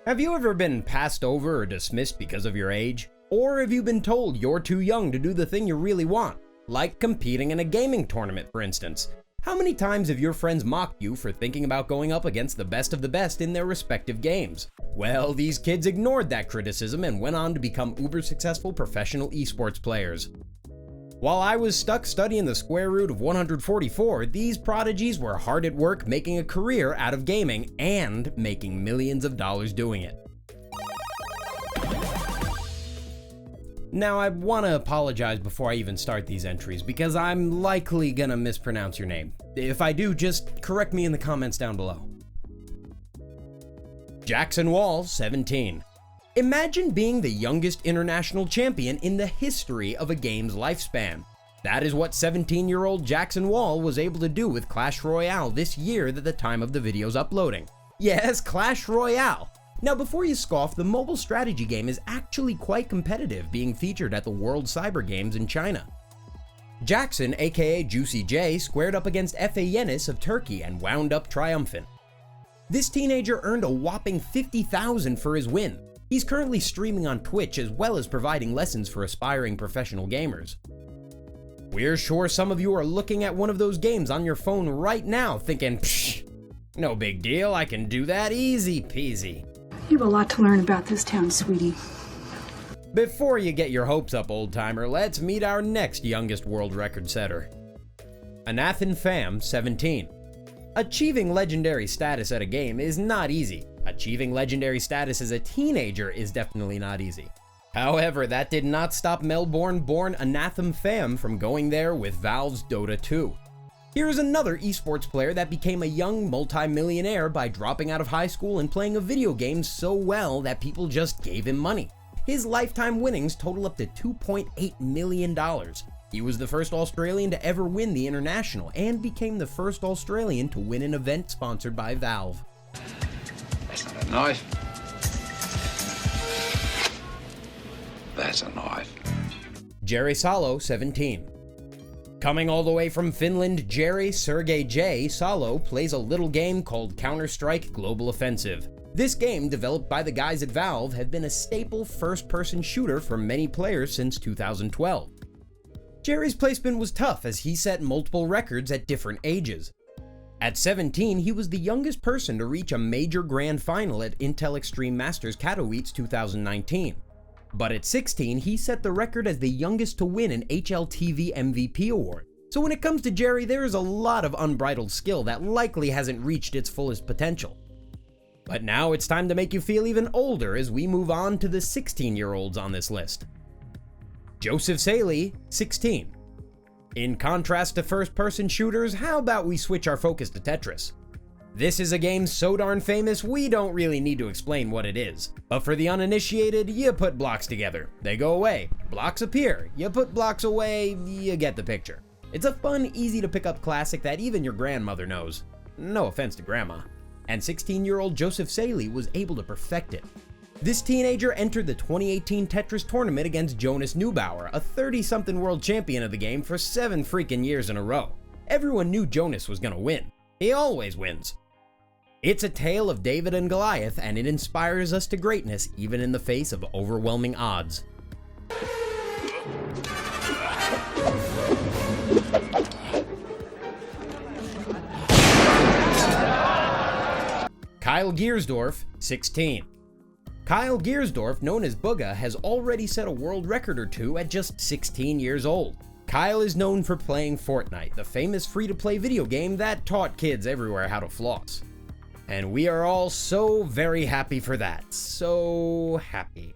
Have you ever been passed over or dismissed because of your age? Or have you been told you're too young to do the thing you really want? Like competing in a gaming tournament, for instance. How many times have your friends mocked you for thinking about going up against the best of the best in their respective games? Well, these kids ignored that criticism and went on to become uber successful professional esports players. While I was stuck studying the square root of 144, these prodigies were hard at work making a career out of gaming and making millions of dollars doing it. Now, I want to apologize before I even start these entries because I'm likely gonna mispronounce your name. If I do, just correct me in the comments down below. Jackson Wall, 17. Imagine being the youngest international champion in the history of a game's lifespan. That is what 17-year-old Jackson Wall was able to do with Clash Royale this year at the time of the video's uploading. Yes, Clash Royale. Now, before you scoff, the mobile strategy game is actually quite competitive, being featured at the World Cyber Games in China. Jackson, aka Juicy J, squared up against Efe Yenis of Turkey and wound up triumphant. This teenager earned a whopping $50,000 for his win. He's currently streaming on Twitch as well as providing lessons for aspiring professional gamers. We're sure some of you are looking at one of those games on your phone right now thinking, psh, no big deal, I can do that easy peasy. You have a lot to learn about this town, sweetie. Before you get your hopes up, old timer, let's meet our next youngest world record setter. Pham, 17. Achieving legendary status at a game is not easy. Achieving legendary status as a teenager is definitely not easy. However, that did not stop Melbourne-born Pham from going there with Valve's Dota 2. Here is another esports player that became a young multi-millionaire by dropping out of high school and playing a video game so well that people just gave him money. His lifetime winnings total up to $2.8 million. He was the first Australian to ever win the International and became the first Australian to win an event sponsored by Valve. That's not a knife. That's a knife. Jerry Salo, 17. Coming all the way from Finland, Jerry Sergey J. Salo plays a little game called Counter-Strike Global Offensive. This game, developed by the guys at Valve, has been a staple first-person shooter for many players since 2012. Jerry's placement was tough as he set multiple records at different ages. At 17, he was the youngest person to reach a major grand final at Intel Extreme Masters Katowice 2019. But at 16, he set the record as the youngest to win an HLTV MVP award. So when it comes to Jerry, there is a lot of unbridled skill that likely hasn't reached its fullest potential. But now it's time to make you feel even older as we move on to the 16-year-olds on this list. Joseph Sayle, 16. In contrast to first-person shooters, how about we switch our focus to Tetris? This is a game so darn famous, we don't really need to explain what it is. But for the uninitiated, you put blocks together. They go away. Blocks appear. You put blocks away, you get the picture. It's a fun, easy-to-pick-up classic that even your grandmother knows. No offense to grandma. And 16-year-old Joseph Sayle was able to perfect it. This teenager entered the 2018 Tetris tournament against Jonas Neubauer, a 30-something world champion of the game for 7 freaking years in a row. Everyone knew Jonas was gonna win. He always wins. It's a tale of David and Goliath, and it inspires us to greatness even in the face of overwhelming odds. Kyle Giersdorf, 16. Kyle Giersdorf, known as Bugha, has already set a world record or two at just 16 years old. Kyle is known for playing Fortnite, the famous free-to-play video game that taught kids everywhere how to floss. And we are all so very happy for that. So happy.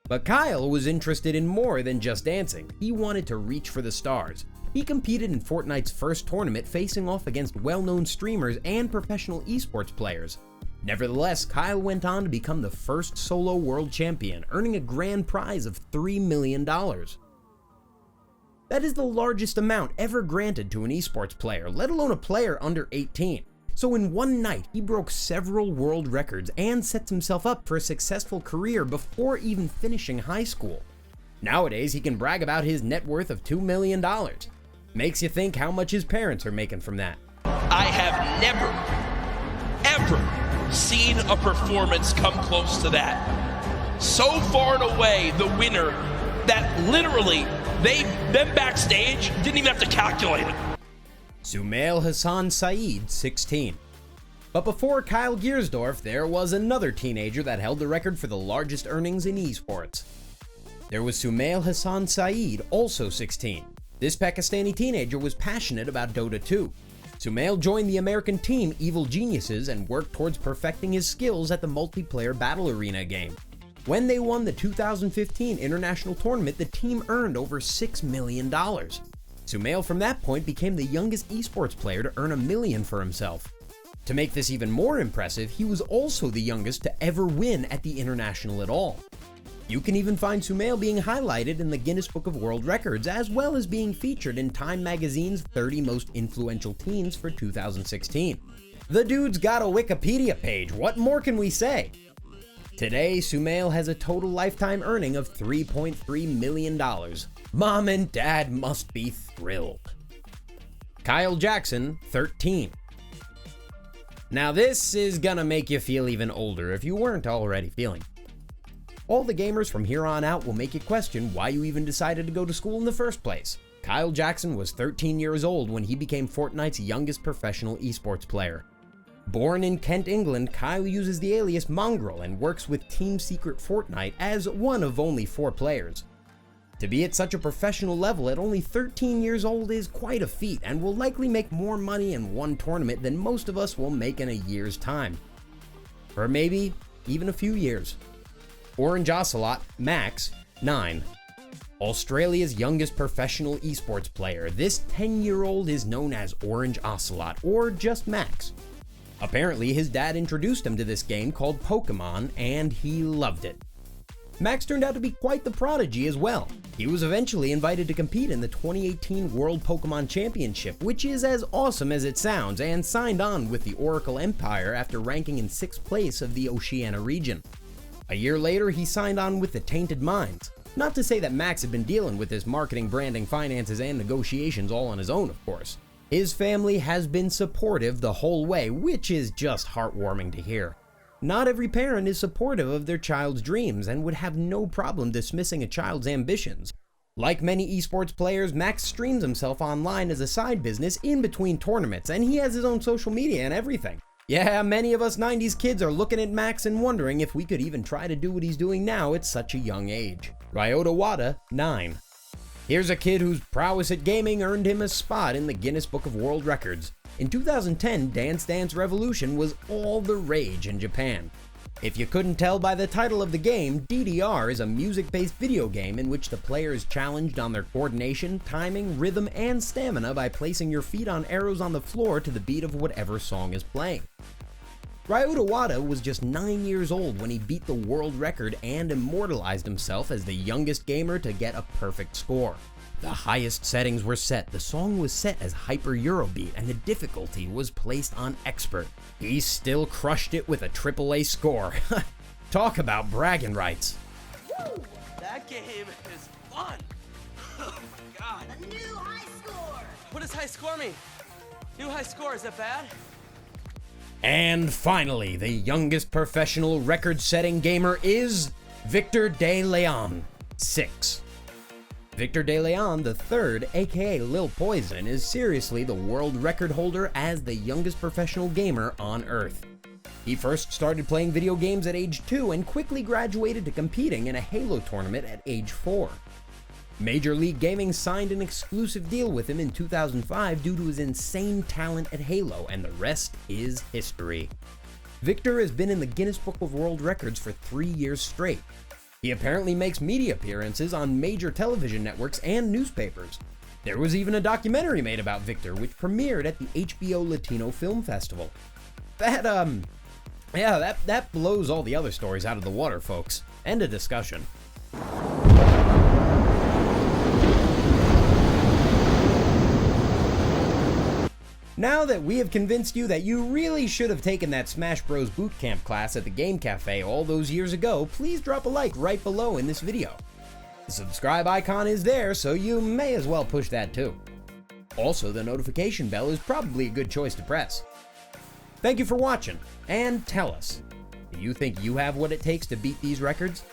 But Kyle was interested in more than just dancing. He wanted to reach for the stars. He competed in Fortnite's first tournament, facing off against well-known streamers and professional esports players. Nevertheless, Kyle went on to become the first solo world champion, earning a grand prize of $3 million. That is the largest amount ever granted to an esports player, let alone a player under 18. So in one night, he broke several world records and sets himself up for a successful career before even finishing high school. Nowadays, he can brag about his net worth of $2 million. Makes you think how much his parents are making from that. I have never, ever seen a performance come close to that. So far and away, the winner that literally them backstage didn't even have to calculate it. Sumail Saeed, 16. But before Kyle Giersdorf, there was another teenager that held the record for the largest earnings in esports. There was Sumail Saeed, also 16. This Pakistani teenager was passionate about Dota 2. Sumail joined the American team Evil Geniuses and worked towards perfecting his skills at the multiplayer battle arena game. When they won the 2015 international tournament, the team earned over $6 million. Sumail from that point became the youngest esports player to earn $1 million for himself. To make this even more impressive, he was also the youngest to ever win at the international at all. You can even find Sumail being highlighted in the Guinness Book of World Records, as well as being featured in Time Magazine's 30 Most Influential Teens for 2016. The dude's got a Wikipedia page, what more can we say? Today, Sumail has a total lifetime earning of $3.3 million. Mom and Dad must be thrilled. Kyle Jackson, 13. Now this is gonna make you feel even older if you weren't already feeling. All the gamers from here on out will make you question why you even decided to go to school in the first place. Kyle Jackson was 13 years old when he became Fortnite's youngest professional esports player. Born in Kent, England, Kyle uses the alias Mongrel and works with Team Secret Fortnite as one of only 4 players. To be at such a professional level at only 13 years old is quite a feat and will likely make more money in one tournament than most of us will make in a year's time. Or maybe even a few years. Orange Ocelot, Max, 9. Australia's youngest professional esports player, this 10-year-old is known as Orange Ocelot, or just Max. Apparently, his dad introduced him to this game called Pokemon, and he loved it. Max turned out to be quite the prodigy as well. He was eventually invited to compete in the 2018 World Pokemon Championship, which is as awesome as it sounds, and signed on with the Oracle Empire after ranking in 6th place of the Oceania region. A year later, he signed on with the Tainted Minds. Not to say that Max had been dealing with his marketing, branding, finances, and negotiations all on his own, of course. His family has been supportive the whole way, which is just heartwarming to hear. Not every parent is supportive of their child's dreams and would have no problem dismissing a child's ambitions. Like many esports players, Max streams himself online as a side business in between tournaments, and he has his own social media and everything. Yeah, many of us 90s kids are looking at Max and wondering if we could even try to do what he's doing now at such a young age. Ryota Wada, 9. Here's a kid whose prowess at gaming earned him a spot in the Guinness Book of World Records. In 2010, Dance Dance Revolution was all the rage in Japan. If you couldn't tell by the title of the game, DDR is a music-based video game in which the player is challenged on their coordination, timing, rhythm, and stamina by placing your feet on arrows on the floor to the beat of whatever song is playing. Ryota Wada was just 9 years old when he beat the world record and immortalized himself as the youngest gamer to get a perfect score. The highest settings were set, the song was set as Hyper Eurobeat, and the difficulty was placed on Expert. He still crushed it with a AAA score. Talk about bragging rights. Woo! That game is fun. Oh my god. A new high score! What does high score mean? New high score, is that bad? And finally, the youngest professional record-setting gamer is Victor DeLeon, 6. Victor DeLeon III, aka Lil Poison, is seriously the world record holder as the youngest professional gamer on Earth. He first started playing video games at age 2 and quickly graduated to competing in a Halo tournament at age 4. Major League Gaming signed an exclusive deal with him in 2005 due to his insane talent at Halo, and the rest is history. Victor has been in the Guinness Book of World Records for 3 years straight. He apparently makes media appearances on major television networks and newspapers. There was even a documentary made about Victor, which premiered at the HBO Latino Film Festival. That blows all the other stories out of the water, folks. End of discussion. Now that we have convinced you that you really should have taken that Smash Bros. Bootcamp class at the Game Cafe all those years ago, please drop a like right below in this video. The subscribe icon is there, so you may as well push that too. Also, the notification bell is probably a good choice to press. Thank you for watching, and tell us, do you think you have what it takes to beat these records?